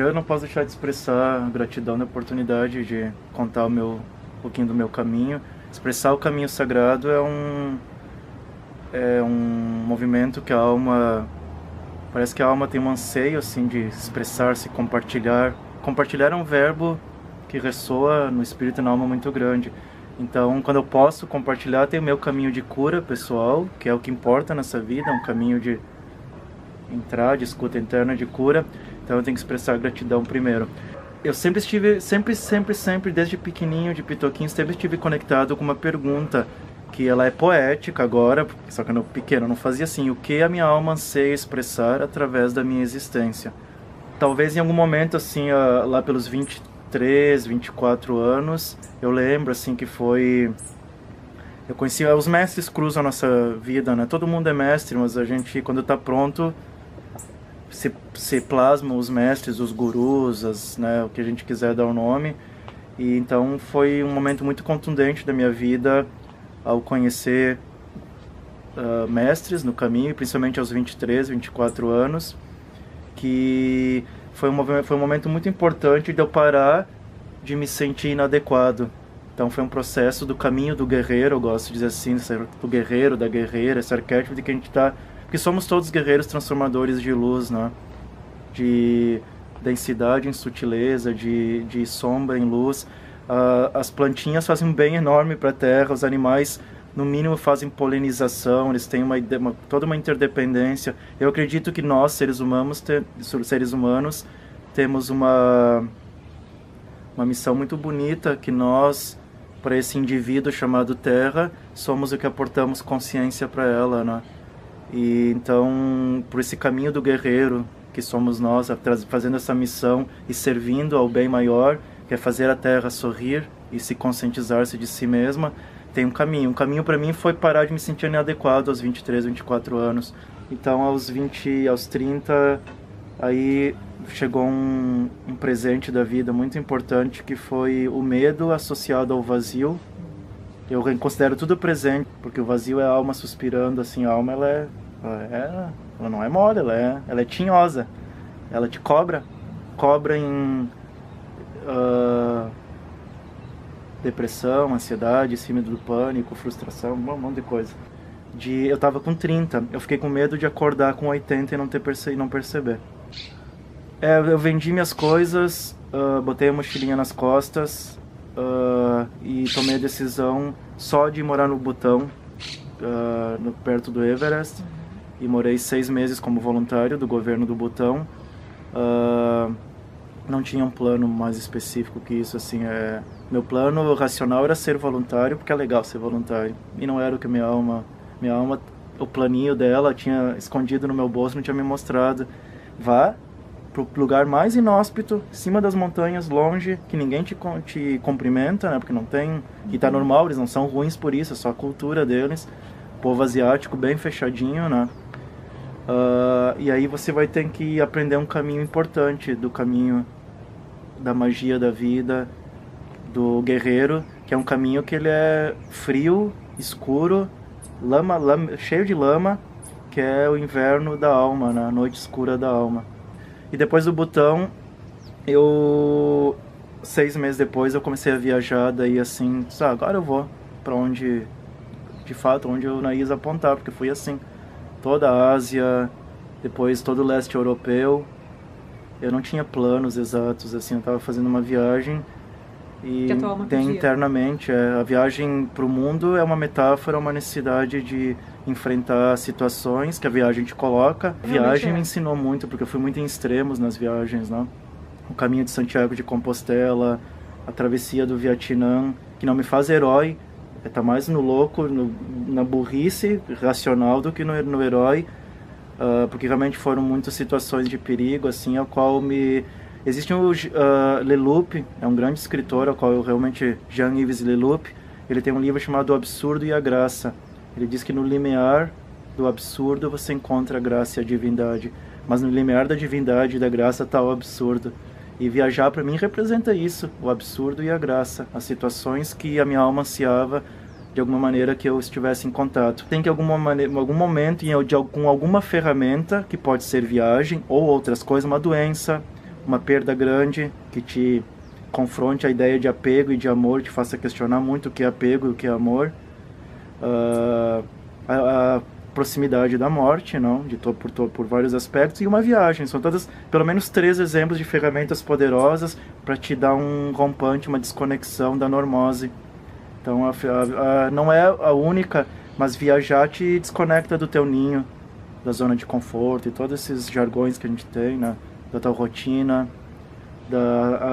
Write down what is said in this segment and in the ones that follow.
Primeiro, eu não posso deixar de expressar a gratidão da oportunidade de contar um pouquinho do meu caminho. Expressar o caminho sagrado é um movimento que a alma... Parece que a alma tem um anseio assim, de expressar-se, compartilhar. Compartilhar é um verbo que ressoa no espírito e na alma muito grande. Então, quando eu posso compartilhar, tem o meu caminho de cura pessoal, que é o que importa nessa vida, um caminho de entrar, de escuta interna, de cura. Então eu tenho que expressar gratidão primeiro. Eu sempre estive, sempre, desde pequenininho, de pitoquinho, sempre estive conectado com uma pergunta, que ela é poética agora, só que no pequeno eu não fazia assim: o que a minha alma anseia expressar através da minha existência? Talvez em algum momento, assim, lá pelos 23, 24 anos, eu lembro, assim, que foi... Eu conhecia... Os mestres cruzam a nossa vida, né? Todo mundo é mestre, mas a gente, quando está pronto, se plasma os mestres, os gurus, né? O que a gente quiser dar o nome. E então foi um momento muito contundente da minha vida ao conhecer mestres no caminho, principalmente aos 23, 24 anos, que foi um momento muito importante de eu parar de me sentir inadequado. Então foi um processo do caminho do guerreiro, eu gosto de dizer assim, do guerreiro, da guerreira, esse arquétipo de que a gente está... Porque somos todos guerreiros transformadores de luz, né? De densidade em sutileza, de sombra em luz. As plantinhas fazem um bem enorme para a terra, os animais no mínimo fazem polinização, eles têm toda uma interdependência. Eu acredito que nós, seres humanos, temos uma missão muito bonita, que nós, para esse indivíduo chamado Terra, somos o que aportamos consciência para ela, né? E então, por esse caminho do guerreiro, que somos nós, fazendo essa missão e servindo ao bem maior, que é fazer a Terra sorrir e se conscientizar-se de si mesma, tem um caminho. Um caminho para mim foi parar de me sentir inadequado aos 23, 24 anos. Então, aos 20, aos 30, aí chegou um presente da vida muito importante, que foi o medo associado ao vazio. Eu considero tudo presente, porque o vazio é a alma suspirando, assim, a alma ela não é mole, ela é tinhosa. Ela te cobra em depressão, ansiedade, síndrome do pânico, frustração, um monte de coisa. Eu tava com 30, eu fiquei com medo de acordar com 80 e não perceber. Eu vendi minhas coisas, botei a mochilinha nas costas, e tomei a decisão só de morar no Butão, perto do Everest, e morei 6 meses como voluntário do governo do Butão. Não tinha um plano mais específico que isso, assim, meu plano racional era ser voluntário, porque é legal ser voluntário, e não era o que minha alma, o planinho dela tinha escondido no meu bolso, não tinha me mostrado. Vá pro lugar mais inóspito, em cima das montanhas, longe, que ninguém te cumprimenta, né, porque não tem, e tá normal, eles não são ruins por isso, é só a cultura deles, povo asiático bem fechadinho, né. E aí você vai ter que aprender um caminho importante, do caminho da magia da vida, do guerreiro, que é um caminho que ele é frio, escuro, cheio de lama, que é o inverno da alma, né? A noite escura da alma. E depois do Butão, 6 meses depois, eu comecei a viajar, daí assim, agora eu vou para onde, de fato, onde eu ia apontar, porque fui assim, toda a Ásia, depois todo o leste europeu. Eu não tinha planos exatos, assim, eu estava fazendo uma viagem e tem internamente, a viagem para o mundo é uma metáfora, uma necessidade de enfrentar situações que a viagem te coloca. A viagem me ensinou muito, porque eu fui muito em extremos nas viagens, né? O caminho de Santiago de Compostela, a travessia do Vietnã, que não me faz herói, tá mais no louco, na burrice racional do que no herói. Porque realmente foram muitas situações de perigo, assim, ao qual existe o Leloup, é um grande escritor, ao qual eu realmente... Jean-Yves Leloup, ele tem um livro chamado O Absurdo e a Graça. Ele diz que no limiar do absurdo você encontra a graça e a divindade, mas no limiar da divindade e da graça está o absurdo. E viajar para mim representa isso, o absurdo e a graça, as situações que a minha alma ansiava de alguma maneira que eu estivesse em contato. Tem que algum momento, com alguma ferramenta, que pode ser viagem ou outras coisas, uma doença, uma perda grande que te confronte a ideia de apego e de amor, te faça questionar muito o que é apego e o que é amor. A proximidade da morte, não? Por vários aspectos, e uma viagem. São todas, pelo menos 3 exemplos de ferramentas poderosas para te dar um rompante, uma desconexão da normose. Então, não é a única, mas viajar te desconecta do teu ninho, da zona de conforto e todos esses jargões que a gente tem, né? Da tua rotina,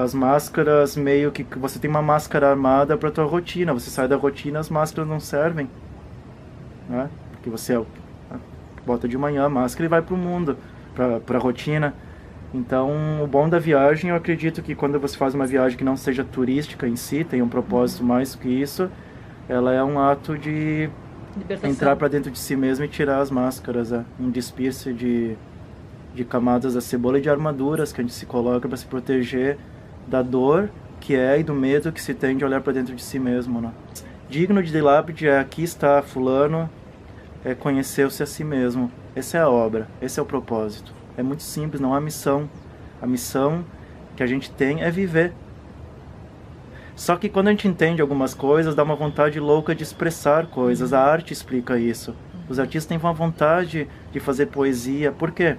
as máscaras, meio que você tem uma máscara armada para tua rotina. Você sai da rotina, as máscaras não servem, né? Porque você bota de manhã a máscara e vai para o mundo, para a rotina. Então, o bom da viagem, eu acredito que quando você faz uma viagem que não seja turística em si, tem um propósito mais que isso, ela é um ato de libertação. Entrar para dentro de si mesmo e tirar as máscaras, um despir-se de camadas da cebola e de armaduras que a gente se coloca para se proteger da dor que é e do medo que se tem de olhar para dentro de si mesmo, né? Digno de lápide é aqui está fulano, é conhecer-se a si mesmo. Essa é a obra, esse é o propósito. É muito simples, não há missão. A missão que a gente tem é viver. Só que quando a gente entende algumas coisas, dá uma vontade louca de expressar coisas. A arte explica isso. Os artistas têm uma vontade de fazer poesia. Por quê?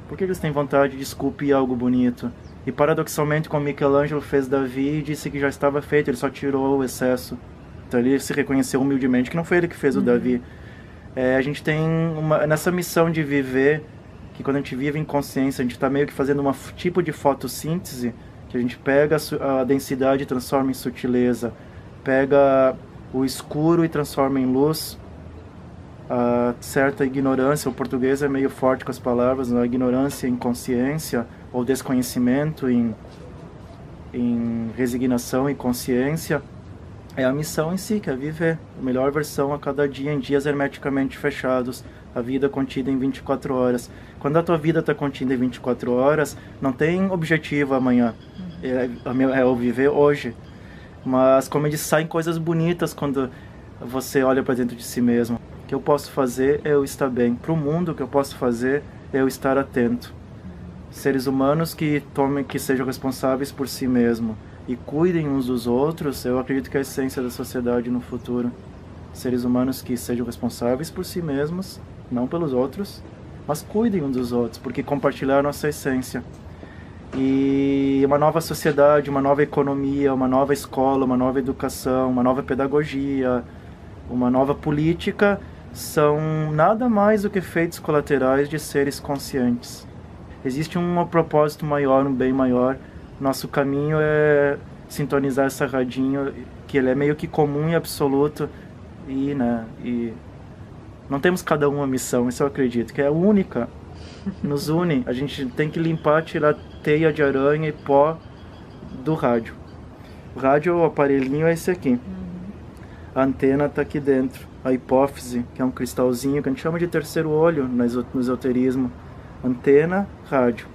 Porque eles têm vontade de esculpir algo bonito. E paradoxalmente, como Michelangelo fez Davi e disse que já estava feito, ele só tirou o excesso. Então ele se reconheceu humildemente que não foi ele que fez o Davi. A gente tem nessa missão de viver, que quando a gente vive em consciência, a gente está meio que fazendo um tipo de fotossíntese, que a gente pega a densidade e transforma em sutileza, pega o escuro e transforma em luz, a certa ignorância, o português é meio forte com as palavras, a ignorância em consciência, ou desconhecimento em resignação e consciência, é a missão em si, que é viver a melhor versão a cada dia, em dias hermeticamente fechados, a vida contida em 24 horas. Quando a tua vida está contida em 24 horas, não tem objetivo amanhã, é o viver hoje. Mas, como eu disse, saem coisas bonitas quando você olha para dentro de si mesmo. O que eu posso fazer é eu estar bem. Para o mundo, o que eu posso fazer é eu estar atento. Seres humanos que sejam responsáveis por si mesmos e cuidem uns dos outros, eu acredito que é a essência da sociedade no futuro. Seres humanos que sejam responsáveis por si mesmos, não pelos outros, mas cuidem uns dos outros, porque compartilhar a nossa essência. E uma nova sociedade, uma nova economia, uma nova escola, uma nova educação, uma nova pedagogia, uma nova política, são nada mais do que efeitos colaterais de seres conscientes. Existe um propósito maior, um bem maior. Nosso caminho é sintonizar essa radinho, que ele é meio que comum e absoluto, e não temos cada um uma missão, isso eu acredito, que é única, nos une. A gente tem que limpar, tirar teia de aranha e pó do rádio. O rádio, o aparelhinho é esse aqui. A antena está aqui dentro. A hipófise, que é um cristalzinho que a gente chama de terceiro olho no esoterismo. Antena, rádio.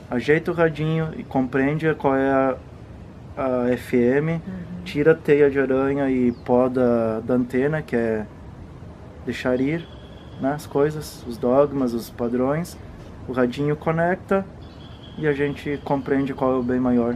Ajeita o radinho e compreende qual é a FM, tira a teia de aranha e pó da antena, que é deixar ir, né, as coisas, os dogmas, os padrões. O radinho conecta e a gente compreende qual é o bem maior.